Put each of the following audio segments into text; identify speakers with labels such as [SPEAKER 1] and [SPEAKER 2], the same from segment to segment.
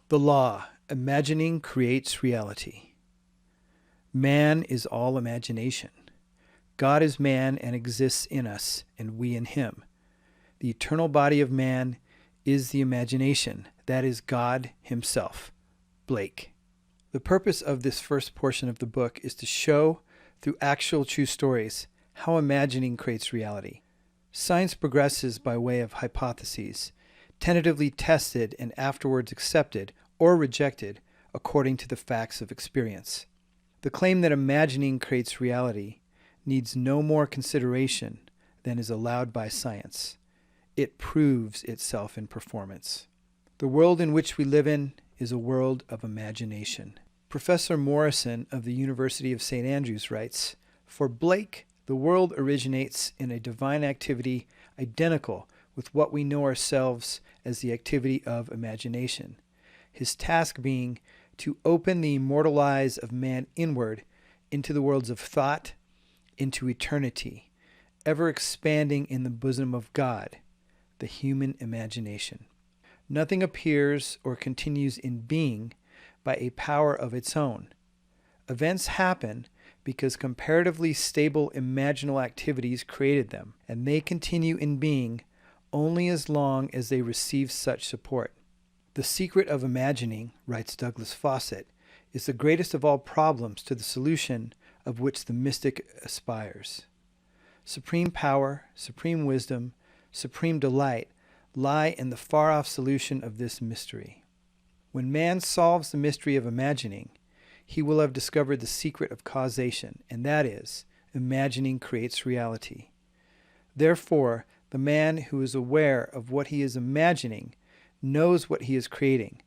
[SPEAKER 1] The law, imagining creates reality. Man is all imagination. God is man and exists in us, and we in him. The eternal body of man is the imagination, that is God himself. Blake. The purpose of this first portion of the book is to show, through actual true stories, how imagining creates reality. Science progresses by way of hypotheses, tentatively tested and afterwards accepted or rejected according to the facts of experience. The claim that imagining creates reality needs no more consideration than is allowed by science. It proves itself in performance. The world in which we live in is a world of imagination. Professor Morrison of the University of St. Andrews writes, "For Blake, the world originates in a divine activity identical with what we know ourselves as the activity of imagination, his task being to open the immortal eyes of man inward into the worlds of thought, into eternity, ever expanding in the bosom of God, the human imagination. Nothing appears or continues in being by a power of its own. Events happen because comparatively stable imaginal activities created them, and they continue in being only as long as they receive such support. The secret of imagining," writes Douglas Fawcett, "is the greatest of all problems to the solution of which the mystic aspires. Supreme power, supreme wisdom, supreme delight lie in the far-off solution of this mystery. When man solves the mystery of imagining, he will have discovered the secret of causation, and that is, imagining creates reality. Therefore, the man who is aware of what he is imagining knows what he is creating,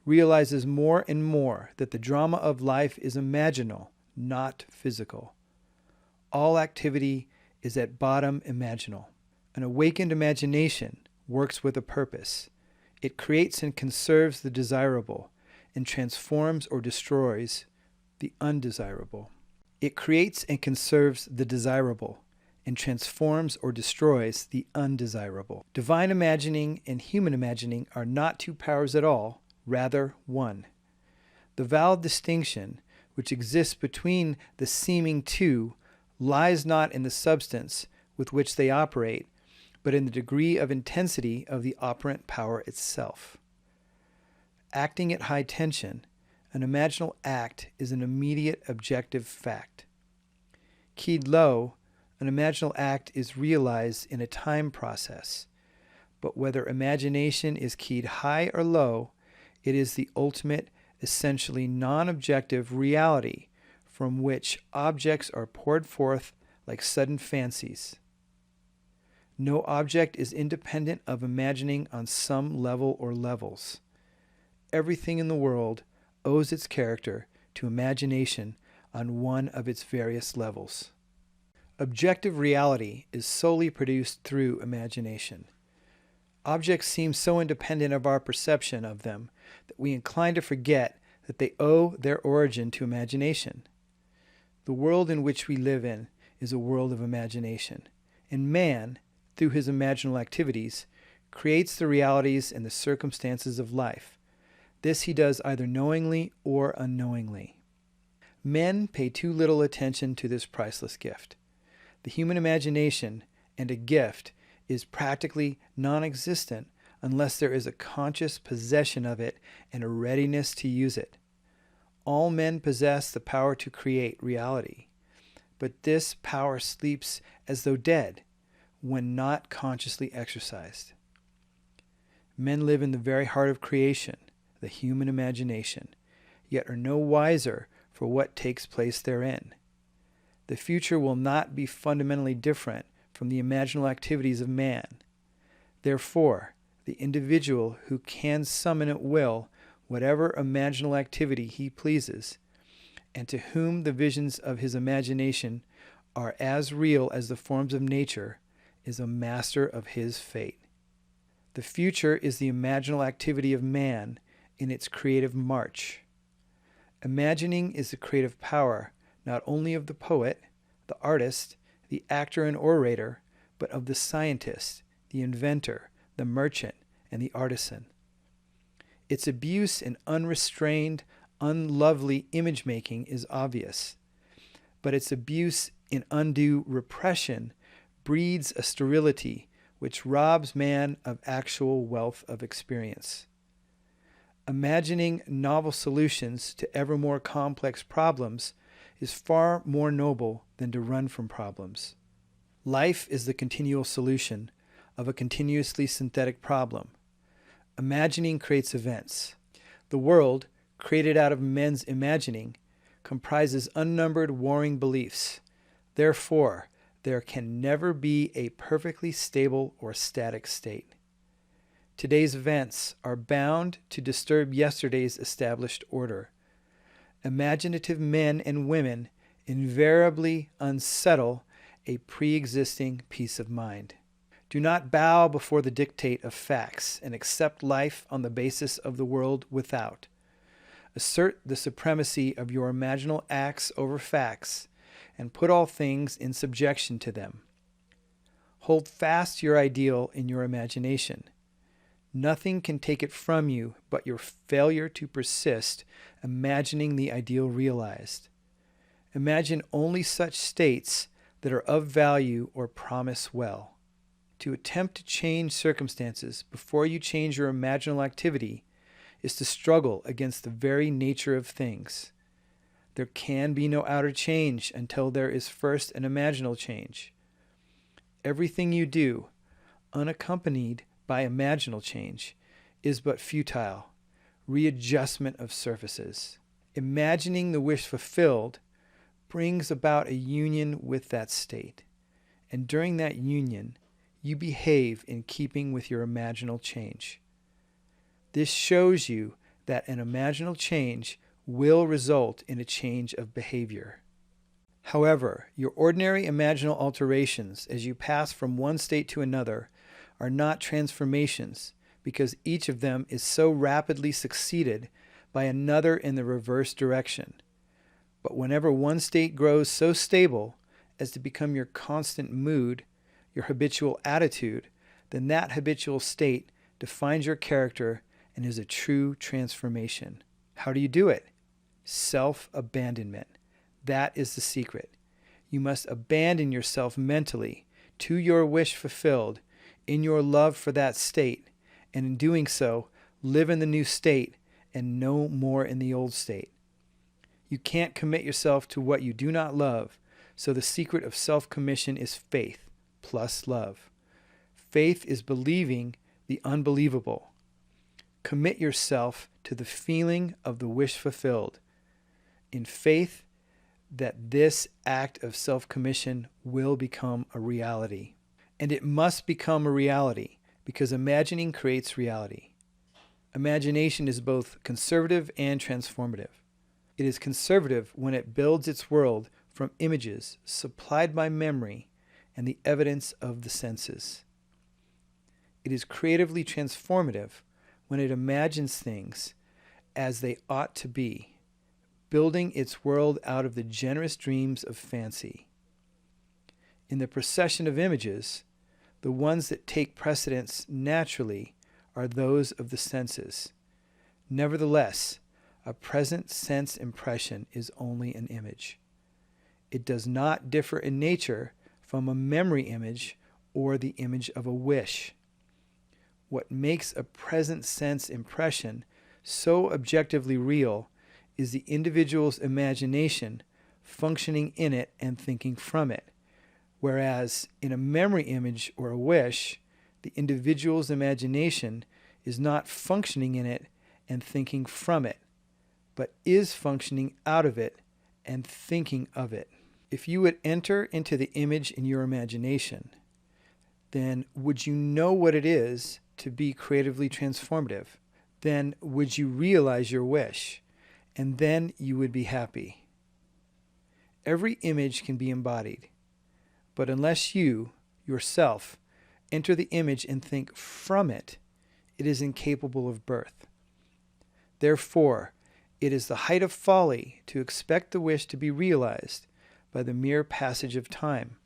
[SPEAKER 1] realizes more and more that the drama of life is imaginal, not physical. All activity is at bottom imaginal. An awakened imagination works with a purpose. It creates and conserves the desirable and transforms or destroys the undesirable. It creates and conserves the desirable and transforms or destroys the undesirable. Divine imagining and human imagining are not two powers at all, rather one. The valid distinction which exists between the seeming two lies not in the substance with which they operate, but in the degree of intensity of the operant power itself. Acting at high tension, an imaginal act is an immediate objective fact. Keyed low, an imaginal act is realized in a time process, but whether imagination is keyed high or low, it is the ultimate, essentially non-objective reality from which objects are poured forth like sudden fancies. No object is independent of imagining on some level or levels. Everything in the world owes its character to imagination on one of its various levels. Objective reality is solely produced through imagination. Objects seem so independent of our perception of them that we incline to forget that they owe their origin to imagination. The world in which we live in is a world of imagination, and man, through his imaginal activities, creates the realities and the circumstances of life. This he does either knowingly or unknowingly. Men pay too little attention to this priceless gift. The human imagination, and a gift, is practically non-existent unless there is a conscious possession of it and a readiness to use it. All men possess the power to create reality, but this power sleeps as though dead when not consciously exercised. Men live in the very heart of creation, the human imagination, yet are no wiser for what takes place therein. The future will not be fundamentally different from the imaginal activities of man. Therefore, the individual who can summon at will whatever imaginal activity he pleases, and to whom the visions of his imagination are as real as the forms of nature, is a master of his fate. The future is the imaginal activity of man in its creative march. Imagining is the creative power not only of the poet, the artist, the actor and orator, but of the scientist, the inventor, the merchant, and the artisan. Its abuse in unrestrained, unlovely image-making is obvious, but its abuse in undue repression breeds a sterility which robs man of actual wealth of experience. Imagining novel solutions to ever more complex problems is far more noble than to run from problems. Life is the continual solution of a continuously synthetic problem. Imagining creates events. The world, created out of men's imagining, comprises unnumbered warring beliefs. Therefore, there can never be a perfectly stable or static state. Today's events are bound to disturb yesterday's established order. Imaginative men and women invariably unsettle a pre-existing peace of mind. Do not bow before the dictate of facts and accept life on the basis of the world without. Assert the supremacy of your imaginal acts over facts and put all things in subjection to them. Hold fast your ideal in your imagination. Nothing can take it from you but your failure to persist imagining the ideal realized. Imagine only such states that are of value or promise well. To attempt to change circumstances before you change your imaginal activity is to struggle against the very nature of things. There can be no outer change until there is first an imaginal change. Everything you do, unaccompanied by imaginal change, is but futile, readjustment of surfaces. Imagining the wish fulfilled brings about a union with that state, and during that union, you behave in keeping with your imaginal change. This shows you that an imaginal change will result in a change of behavior. However, your ordinary imaginal alterations as you pass from one state to another are not transformations because each of them is so rapidly succeeded by another in the reverse direction. But whenever one state grows so stable as to become your constant mood, your habitual attitude, then that habitual state defines your character and is a true transformation. How do you do it? Self-abandonment. That is the secret. You must abandon yourself mentally to your wish fulfilled in your love for that state, and in doing so, live in the new state and no more in the old state. You can't commit yourself to what you do not love, so the secret of self-commission is faith plus love. Faith is believing the unbelievable. Commit yourself to the feeling of the wish fulfilled, in faith that this act of self-commission will become a reality. And it must become a reality because imagining creates reality. Imagination is both conservative and transformative. It is conservative when it builds its world from images supplied by memory and the evidence of the senses. It is creatively transformative when it imagines things as they ought to be, building its world out of the generous dreams of fancy. In the procession of images, the ones that take precedence naturally are those of the senses. Nevertheless, a present sense impression is only an image. It does not differ in nature from a memory image or the image of a wish. What makes a present sense impression so objectively real is the individual's imagination functioning in it and thinking from it, whereas in a memory image or a wish, the individual's imagination is not functioning in it and thinking from it, but is functioning out of it and thinking of it. If you would enter into the image in your imagination, then would you know what it is to be creatively transformative? Then would you realize your wish? And then you would be happy. Every image can be embodied, but unless you, yourself, enter the image and think from it, it is incapable of birth. Therefore, it is the height of folly to expect the wish to be realized by the mere passage of time.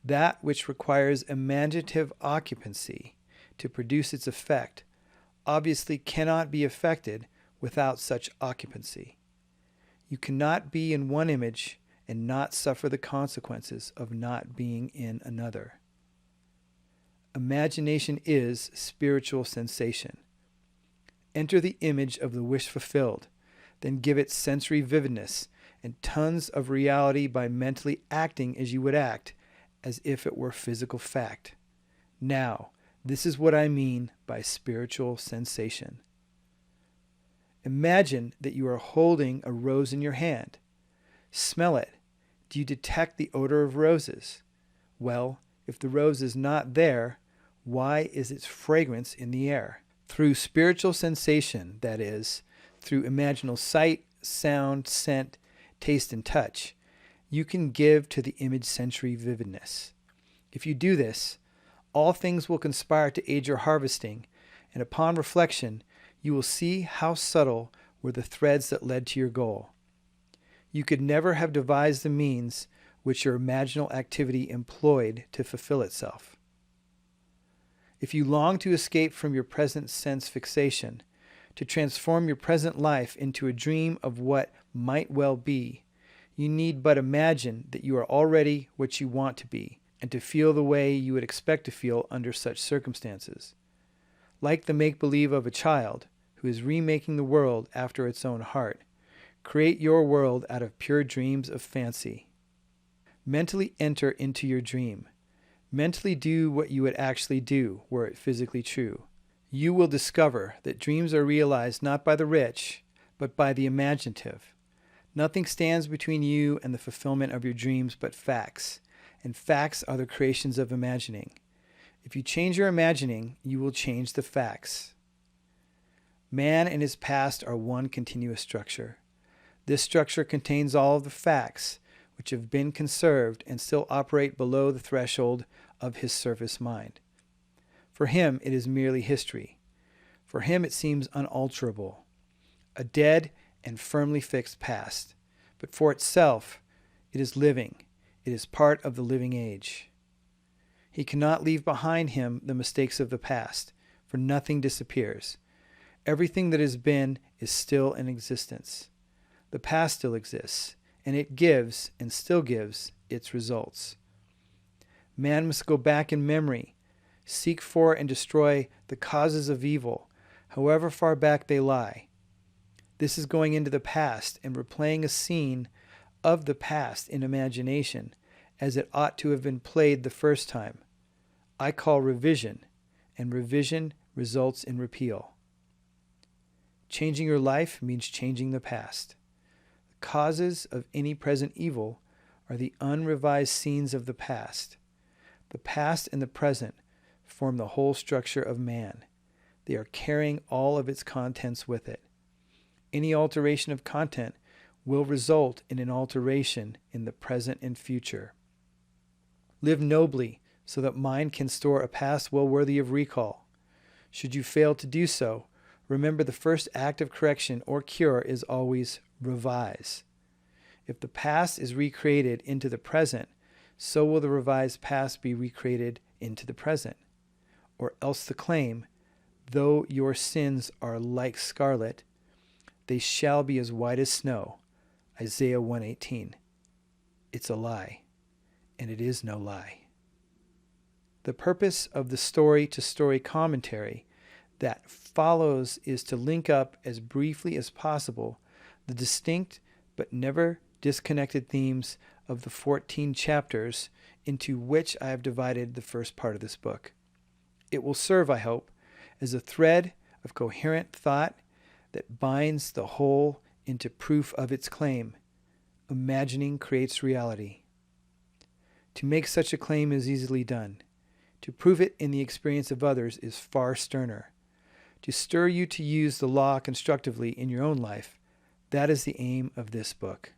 [SPEAKER 1] That which requires imaginative occupancy to produce its effect obviously cannot be affected without such occupancy. You cannot be in one image and not suffer the consequences of not being in another. Imagination is spiritual sensation. Enter the image of the wish fulfilled, then give it sensory vividness and tons of reality by mentally acting as you would act, as if it were physical fact. Now, this is what I mean by spiritual sensation. Imagine that you are holding a rose in your hand. Smell it. Do you detect the odor of roses? Well, if the rose is not there, why is its fragrance in the air? Through spiritual sensation, that is, through imaginal sight, sound, scent, taste, and touch, you can give to the image sensory vividness. If you do this, all things will conspire to aid your harvesting, and upon reflection, you will see how subtle were the threads that led to your goal. You could never have devised the means which your imaginal activity employed to fulfill itself. If you long to escape from your present sense fixation, to transform your present life into a dream of what might well be, you need but imagine that you are already what you want to be, and to feel the way you would expect to feel under such circumstances. Like the make-believe of a child who is remaking the world after its own heart, create your world out of pure dreams of fancy. Mentally enter into your dream. Mentally do what you would actually do were it physically true. You will discover that dreams are realized not by the rich, but by the imaginative. Nothing stands between you and the fulfillment of your dreams but facts, and facts are the creations of imagining. If you change your imagining, you will change the facts. Man and his past are one continuous structure. This structure contains all of the facts which have been conserved and still operate below the threshold of his surface mind. For him, it is merely history. For him, it seems unalterable, a dead and firmly fixed past. But for itself, it is living. It is part of the living age. He cannot leave behind him the mistakes of the past, for nothing disappears. Everything that has been is still in existence. The past still exists, and it gives, and still gives, its results. Man must go back in memory, seek for and destroy the causes of evil, however far back they lie. This is going into the past and replaying a scene of the past in imagination, as it ought to have been played the first time. I call revision, and revision results in repeal. Changing your life means changing the past. The causes of any present evil are the unrevised scenes of the past. The past and the present form the whole structure of man. They are carrying all of its contents with it. Any alteration of content will result in an alteration in the present and future. Live nobly so that mind can store a past well worthy of recall. Should you fail to do so, remember the first act of correction or cure is always revise. If the past is recreated into the present, so will the revised past be recreated into the present. Or else the claim, though your sins are like scarlet, they shall be as white as snow. Isaiah 1:18. It's a lie, and it is no lie. The purpose of the story-to-story commentary that follows is to link up as briefly as possible the distinct but never disconnected themes of the 14 chapters into which I have divided the first part of this book. It will serve, I hope, as a thread of coherent thought that binds the whole into proof of its claim. Imagining creates reality. To make such a claim is easily done. To prove it in the experience of others is far sterner. To stir you to use the law constructively in your own life, that is the aim of this book.